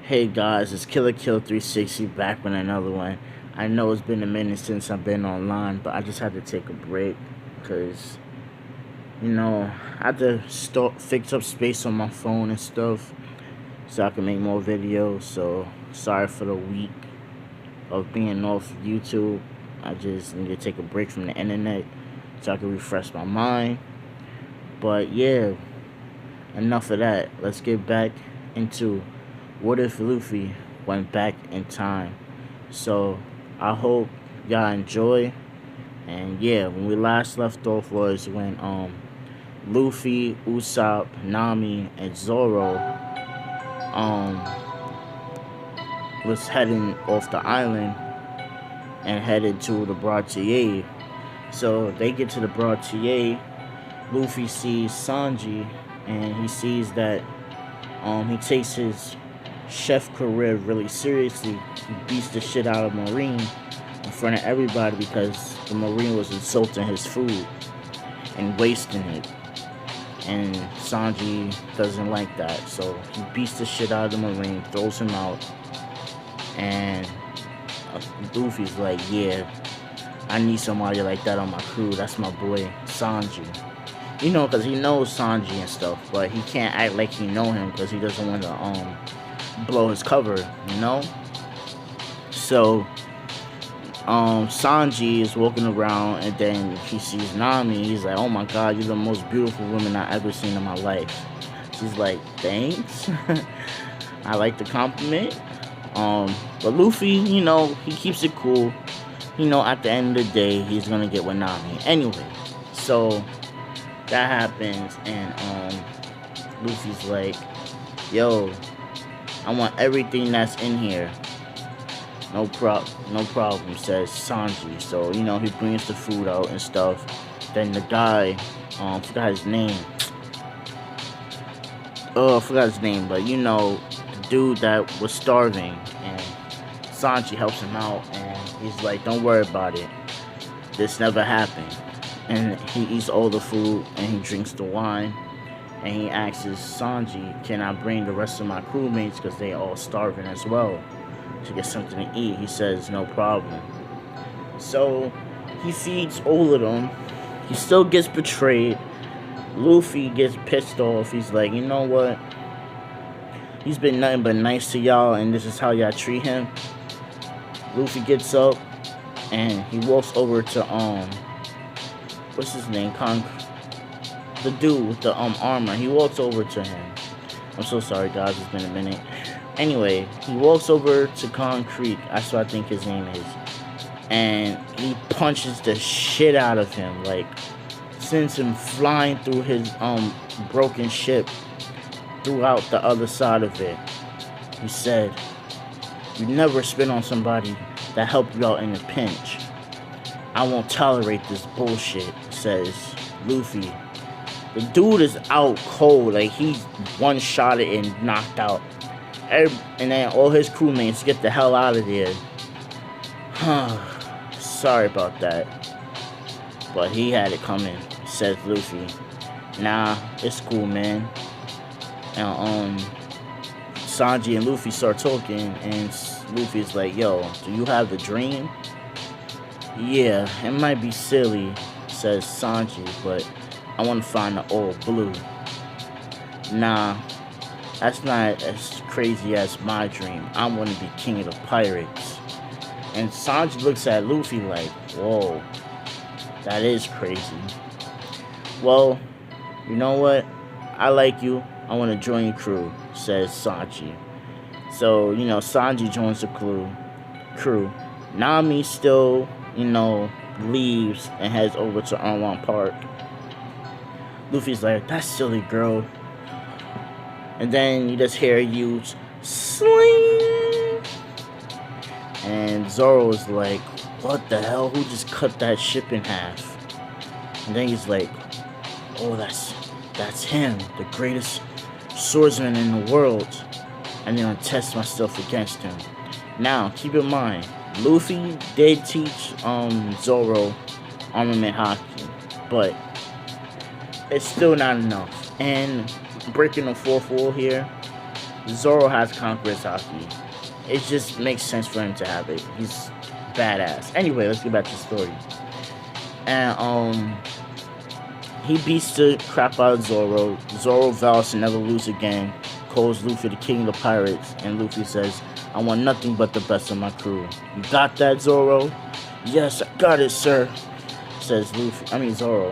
Hey guys, it's Killer Kill 360 back with another one. I know it's been a minute since I've been online, but I just had to take a break because I had to fix up space on my phone and stuff so I can make more videos. So sorry for the week of being off YouTube. I just need to take a break from the internet so I can refresh my mind. But yeah, enough of that. Let's get back into what if Luffy went back in time. So I hope y'all enjoy. And yeah, when we last left off was when Luffy, Usopp, Nami, and Zoro um was heading off the island and headed to the Broad TA. So they get to the Broad TA. Luffy sees Sanji and he sees that he takes his chef career really seriously. He beats the shit out of Marine in front of everybody because the Marine was insulting his food and wasting it. And Sanji doesn't like that, so he beats the shit out of the Marine, throws him out, and Luffy's like, yeah, I need somebody like that on my crew. That's my boy Sanji. Because he knows Sanji and stuff, but he can't act like he know him because he doesn't want to blow his cover, So Sanji is walking around and then he sees Nami. He's like, oh my god, you're the most beautiful woman I've ever seen in my life. She's like, thanks. I like the compliment. But Luffy, he keeps it cool. At the end of the day, he's gonna get with Nami. Anyway, so that happens and Luffy's like, yo, I want everything that's in here. No problem, says Sanji. So, he brings the food out and stuff. Then the guy, forgot his name. I forgot his name, but the dude that was starving. And Sanji helps him out and he's like, don't worry about it. This never happened. And he eats all the food and he drinks the wine. And he asks Sanji, can I bring the rest of my crewmates because they all starving as well to get something to eat? He says, no problem. So he feeds all of them. He still gets betrayed. Luffy gets pissed off. He's like, you know what? He's been nothing but nice to y'all and this is how y'all treat him. Luffy gets up and he walks over to what's his name? The dude with the armor. He walks over to him. I'm so sorry guys, it's been a minute. Anyway, he walks over to Concrete. That's what I think his name is. And he punches the shit out of him. Like, sends him flying through his broken ship throughout the other side of it. He said, you never spit on somebody that helped you out in a pinch. I won't tolerate this bullshit, says Luffy. The dude is out cold. Like, he's one-shotted and knocked out. And then all his crewmates get the hell out of there. Sorry about that. But he had it coming, says Luffy. Nah, it's cool, man. And Sanji and Luffy start talking, and Luffy's like, yo, do you have the dream? Yeah, it might be silly, says Sanji, but I want to find the old blue. Nah, that's not as crazy as my dream. I want to be king of the pirates. And Sanji looks at Luffy like, whoa, that is crazy. Well, you know what? I like you. I want to join your crew, says Sanji. So, Sanji joins the crew. Nami still, leaves and heads over to Arlong Park. Luffy's like, that silly girl. And then you just hear you sling. And Zoro's like, what the hell? Who just cut that ship in half? And then he's like, oh, that's him, the greatest swordsman in the world. I'm gonna test myself against him. Now, keep in mind, Luffy did teach Zoro armament haki, but it's still not enough. And breaking the fourth wall here, Zoro has Conqueror's Haki. It just makes sense for him to have it. He's badass. Anyway, let's get back to the story. And he beats the crap out of Zoro. Zoro vows to never lose again. Calls Luffy the king of the pirates, and Luffy says, "I want nothing but the best of my crew." "You got that, Zoro?" "Yes, I got it, sir," says Zoro.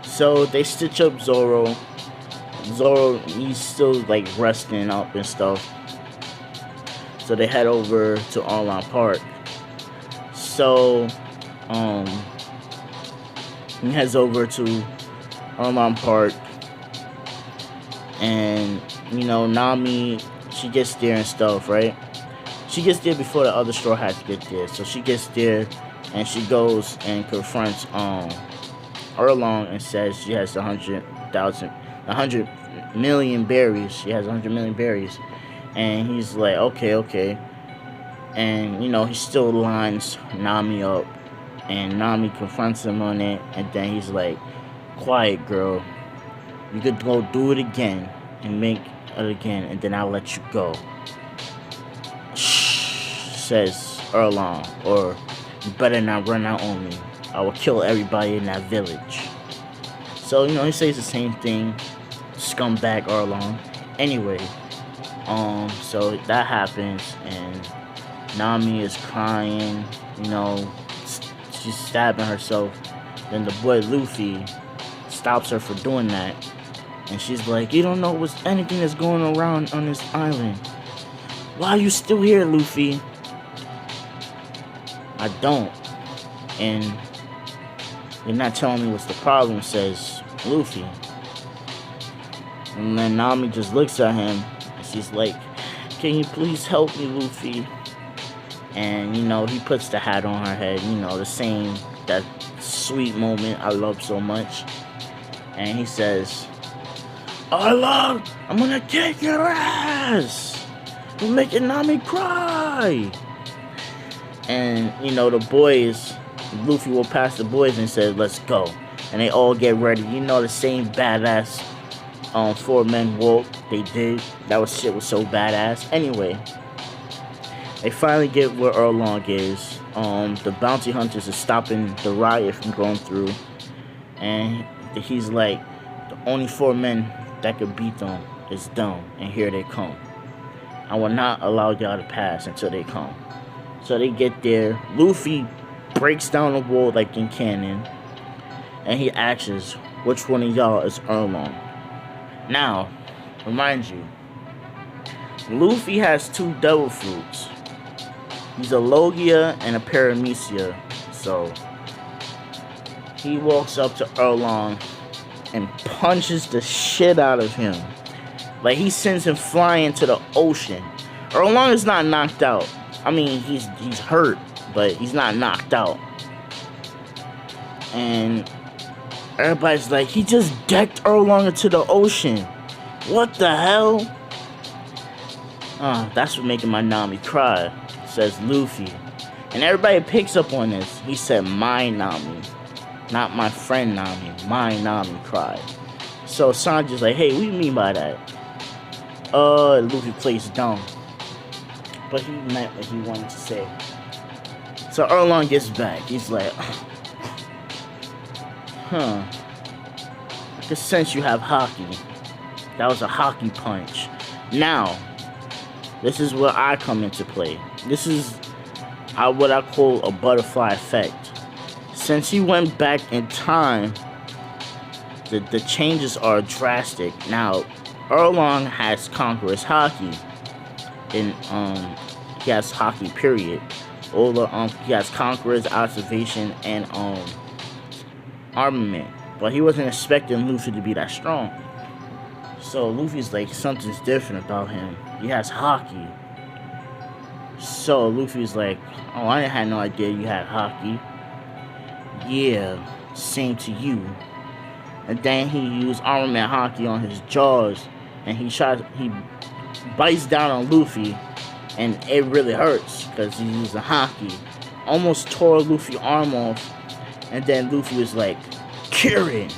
So they stitch up Zoro. Zoro, he's still like resting up and stuff. So they head over to Arlong Park. So he heads over to Arlong Park, and Nami, she gets there and stuff, right? She gets there before the other Straw Hats get there. So she gets there and she goes and confronts Arlong and says she has 100 million berries. She has 100 million berries. And he's like, okay. And he still lines Nami up, and Nami confronts him on it, and then he's like, "Quiet, girl. You could go do it again and make it again, and then I'll let you go." "Shh," says Arlong, "or you better not run out on me. I will kill everybody in that village." So, he says the same thing. Scumbag Arlong. Anyway, so that happens, and Nami is crying, she's stabbing herself. Then the boy Luffy stops her for doing that, and she's like, "You don't know anything that's going around on this island. Why are you still here, Luffy?" "I don't. And you're not telling me what's the problem," says Luffy. And then Nami just looks at him, and she's like, "Can you please help me, Luffy?" And he puts the hat on her head, that sweet moment I love so much. And he says, "Arlong, I'm gonna kick your ass. You're making Nami cry." And the boys, Luffy will pass the boys and says, "Let's go." And they all get ready. The same badass 4 men walk they did. That shit was so badass. Anyway, they finally get where Arlong is. The bounty hunters are stopping the riot from going through, and he's like, "The only 4 men that could beat them is them, and here they come. I will not allow y'all to pass until they come." So they get there. Luffy breaks down the wall like in Cannon, and he asks, "Which one of y'all is Arlong?" Now, remind you, Luffy has 2 devil fruits. He's a Logia and a Paramecia. So he walks up to Arlong and punches the shit out of him. Like, he sends him flying to the ocean. Arlong is not knocked out. I mean, he's hurt, but he's not knocked out. And everybody's like, he just decked Arlong into the ocean. What the hell? That's what making my Nami cry, says Luffy. And everybody picks up on this. He said, "My Nami. Not my friend Nami. My Nami cried." So Sanji's like, "Hey, what do you mean by that?" Luffy plays dumb. But he meant what he wanted to say. So Arlong gets back. He's like, I can sense you have haki. That was a haki punch. Now, this is where I come into play. This is what I call a butterfly effect. Since he went back in time, the changes are drastic. Now, Arlong has Conqueror's haki. And he has haki, period. He has Conqueror's observation and armament. But he wasn't expecting Luffy to be that strong. So Luffy's like, something's different about him. He has haki. So Luffy's like, "Oh, I had no idea you had haki." "Yeah, same to you." And then he used armament haki on his jaws, and he bites down on Luffy, and it really hurts because he used the haki. Almost tore Luffy's arm off, and then Luffy was like, "Kirin."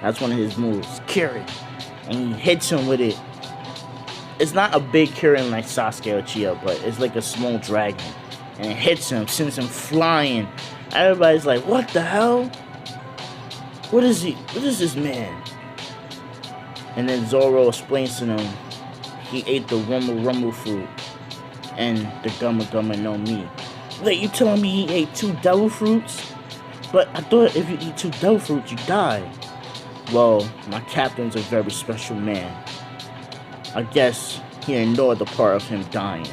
That's one of his moves, Kirin. And he hits him with it. it's not a big Kirin like Sasuke or Chia, but it's like a small dragon. And it hits him, sends him flying. Everybody's like, what the hell? What is he? What is this man? And then Zoro explains to them, he ate the Rumble Rumble fruit and the Gumma Gumma no Mi. Wait, you telling me he ate 2 devil fruits? But I thought if you eat 2 devil fruits, you die. Well, my captain's a very special man. I guess he ignored the part of him dying.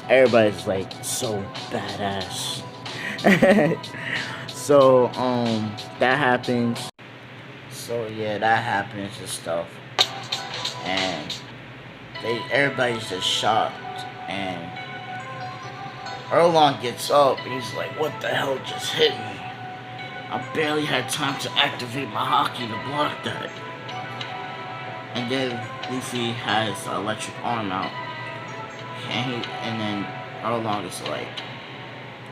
Everybody's like, so badass. So, that happens. So yeah, that happens and stuff. And everybody's just shocked. And Arlong gets up and he's like, what the hell just hit me? I barely had time to activate my Haki to block that. And then Luffy has the electric arm out. And then Arlong is like,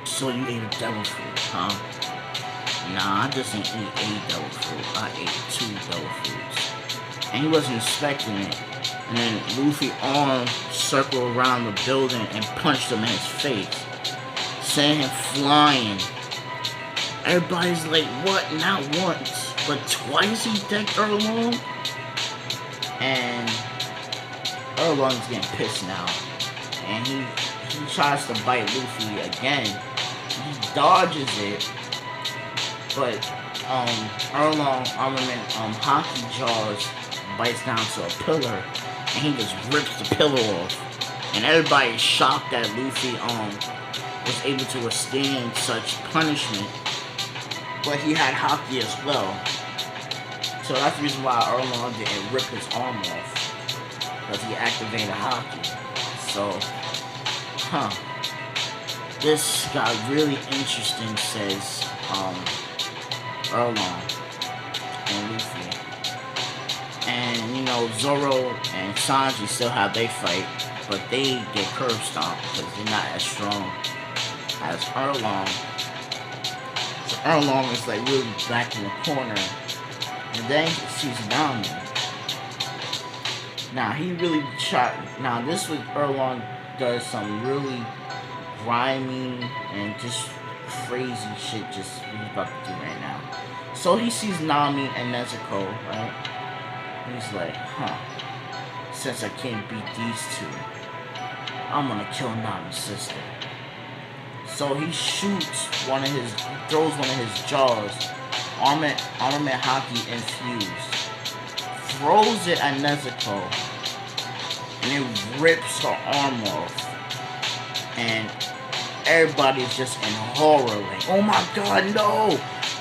so you ate a devil fruit, huh? Nah, I just didn't eat a devil fruit. I ate 2 devil fruits. And he wasn't expecting it. And then Luffy arm circled around the building and punched him in his face, sending him flying. Everybody's like, what? Not once, but twice he decked Arlong? And Arlong's getting pissed now. And he tries to bite Luffy again. He dodges it. But Arlong Armament Haki Jaws bites down to a pillar and he just rips the pillar off. And everybody's shocked that Luffy was able to withstand such punishment. But he had Haki as well. So that's the reason why Arlong didn't rip his arm off. Because he activated Haki. So, this got really interesting, says Arlong and Luffy. And, you know, Zoro and Sanji still have their fight. But they get curb stomped because they're not as strong as Arlong. So Arlong is like really back in the corner. And then he sees Nami. Now he really shot. Now this was Arlong does some really grimy and just crazy shit just he's about to do right now. So he sees Nami and Nezuko, right? And he's like, since I can't beat these 2, I'm gonna kill Nami's sister. So he throws one of his jaws, armament Haki infused, throws it at Nezuko, and it rips her arm off. And everybody's just in horror, like, oh my god, no!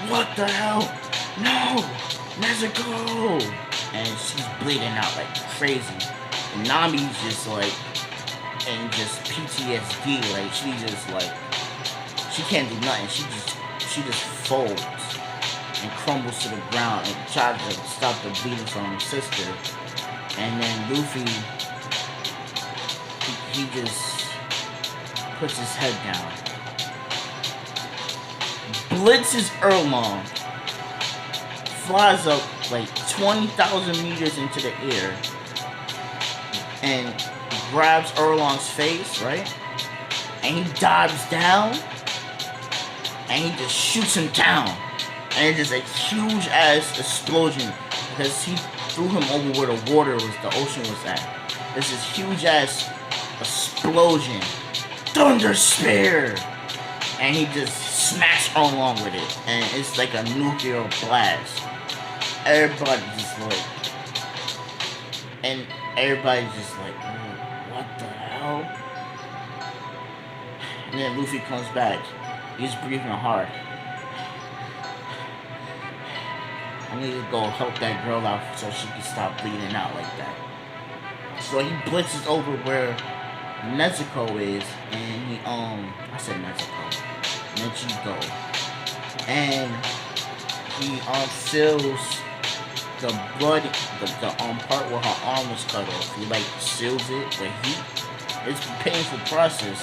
What the hell? No! Nezuko! And she's bleeding out like crazy. And Nami's just like, and just PTSD, like, she can't do nothing. She just folds and crumbles to the ground and tries to stop the bleeding from her sister. And then Luffy, he just puts his head down, blitzes Arlong, flies up like 20,000 meters into the air, and grabs Arlong's face, right? And he dives down, and he just shoots him down. And it's just a huge ass explosion because he threw him over where the water was, the ocean was at. There's this huge ass explosion. Thunder Spear! And he just smacks Arlong with it. And it's like a nuclear blast. Everybody just like, and everybody's just like, what the hell? And then Luffy comes back. He's breathing hard. I need to go help that girl out so she can stop bleeding out like that. So he blitzes over where Nezuko is, and he I said Nezuko, and he seals the blood, the part where her arm was cut off. He like seals it with heat. It's a painful process,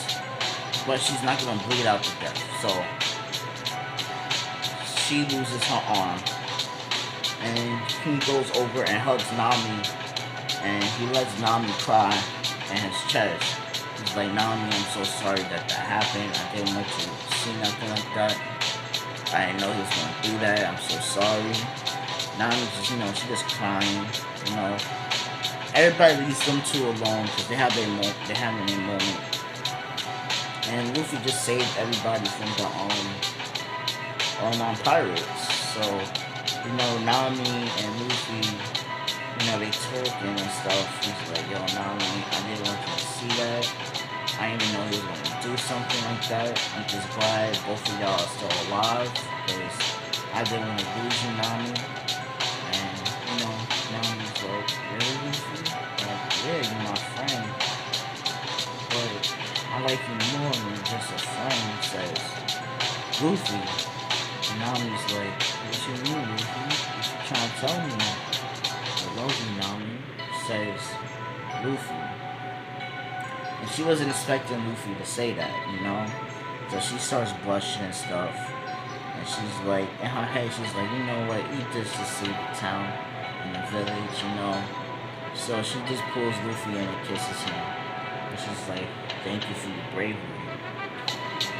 but she's not gonna bleed out to death. So she loses her arm, and he goes over and hugs Nami and he lets Nami cry in his chest. He's like, Nami, I'm so sorry that happened. I didn't want you to see nothing like that. I didn't know he was gonna do that. I'm so sorry. Nami's just, she just crying. Everybody leaves them two alone because they have their moment. And Luffy just saved everybody from the pirates. So, Nami and Luffy, they talking and stuff. He's like, yo, Nami, I didn't want you to see that. I didn't even know he was going to do something like that. I'm just glad both of y'all are still alive, because I didn't want to lose you, Nami. And, Nami's like, really, Luffy? Like, yeah, you're my friend. But I like you more than just a friend, says Luffy. And Nami's like, what you mean, Luffy? What you trying to tell me? I love you, Nami, says Luffy. And she wasn't expecting Luffy to say that, So she starts blushing and stuff. And she's like, in her head, she's like, you know what, eat this to save the town and the village, So she just pulls Luffy in and kisses him. And she's like, thank you for your bravery.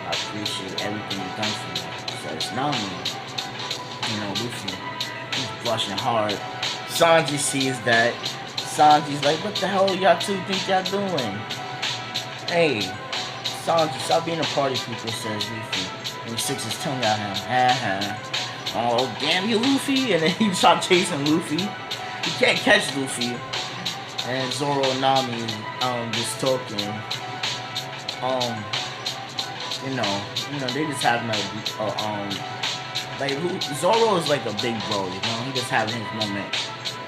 I appreciate everything you've done for me. Says Nami. Luffy, he's blushing hard. Sanji sees that. Sanji's like, what the hell y'all two think y'all doing? Hey, Sanji, stop being a party people, says Luffy. And he sticks his tongue at him. Oh, damn you, Luffy. And then he starts chasing Luffy. He can't catch Luffy. And Zoro and Nami, just talking. They just having Zoro is like a big bro, he just having his moment.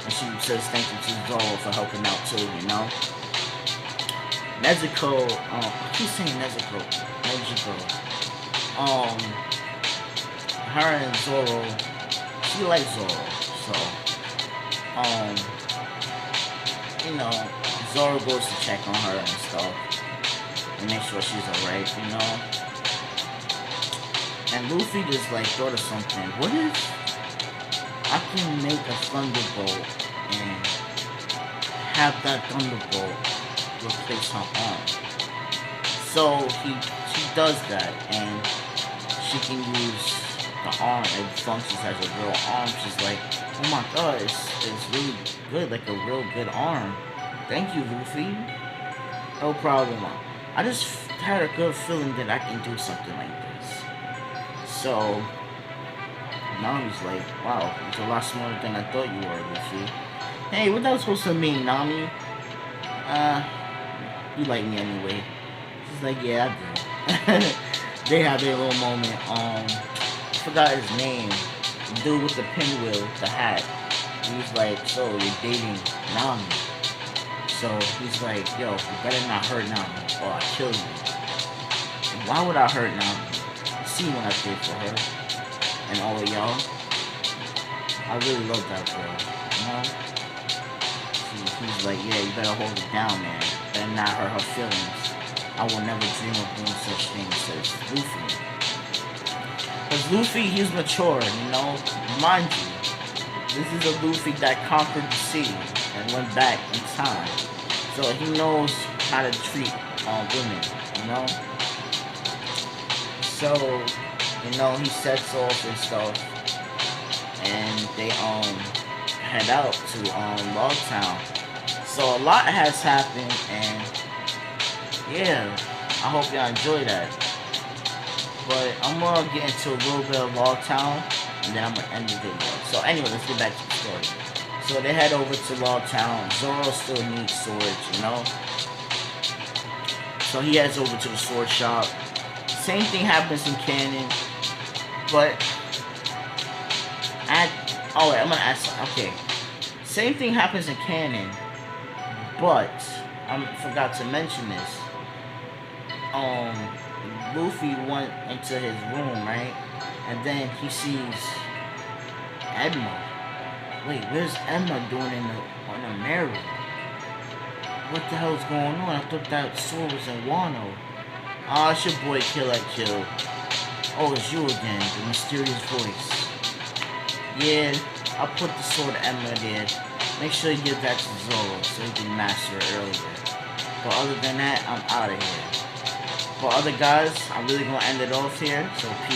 And she says thank you to Zoro for helping out too, Nezuko, I keep saying Nezuko. Her and Zoro, she likes Zoro, so, Zoro goes to check on her and stuff, and make sure she's alright, And Luffy just thought of something. What if I can make a thunderbolt and have that thunderbolt replace her arm? So she does that, and she can use the arm. It functions as a real arm. She's like, oh my god, it's really good, like a real good arm. Thank you, Luffy. No problem. I just had a good feeling that I can do something like this. So Nami's like, wow, you're a lot smarter than I thought you were, Luffy. Hey, what that was supposed to mean, Nami? You like me anyway. She's like, yeah, I do. They have their little moment. I forgot his name. The dude with the pinwheel, the hat. He's like, so you're dating Nami. So he's like, yo, you better not hurt Nami or I'll kill you. Why would I hurt Nami? See what I did for her and all of y'all. I really love that girl, He's like, yeah, you better hold it down, man. Better not hurt her feelings. I will never dream of doing such things, says Luffy. Because Luffy, he's mature, Mind you, this is a Luffy that conquered the sea and went back in time. So he knows how to treat women, So, he sets off and stuff, and they head out to Log Town. So a lot has happened, and yeah, I hope y'all enjoy that. But I'm gonna get into a little bit of Log Town, and then I'm gonna end the video. So anyway, let's get back to the story. So they head over to Log Town. Zoro still needs swords, So he heads over to the sword shop. Same thing happens in canon, but I'm gonna ask. Okay, same thing happens in canon, but I forgot to mention this. Luffy went into his room, right, and then he sees Emma. Wait, where's Emma doing on the mirror? What the hell's going on? I thought that sword was in Wano. Ah, it's your boy Kill at Kill. Oh, it's you again, the mysterious voice. Yeah, I put the sword Emma there make sure you give that to Zoro so he can master it earlier. But other than that, I'm out of here. For other guys, I'm really gonna end it off here. So peace.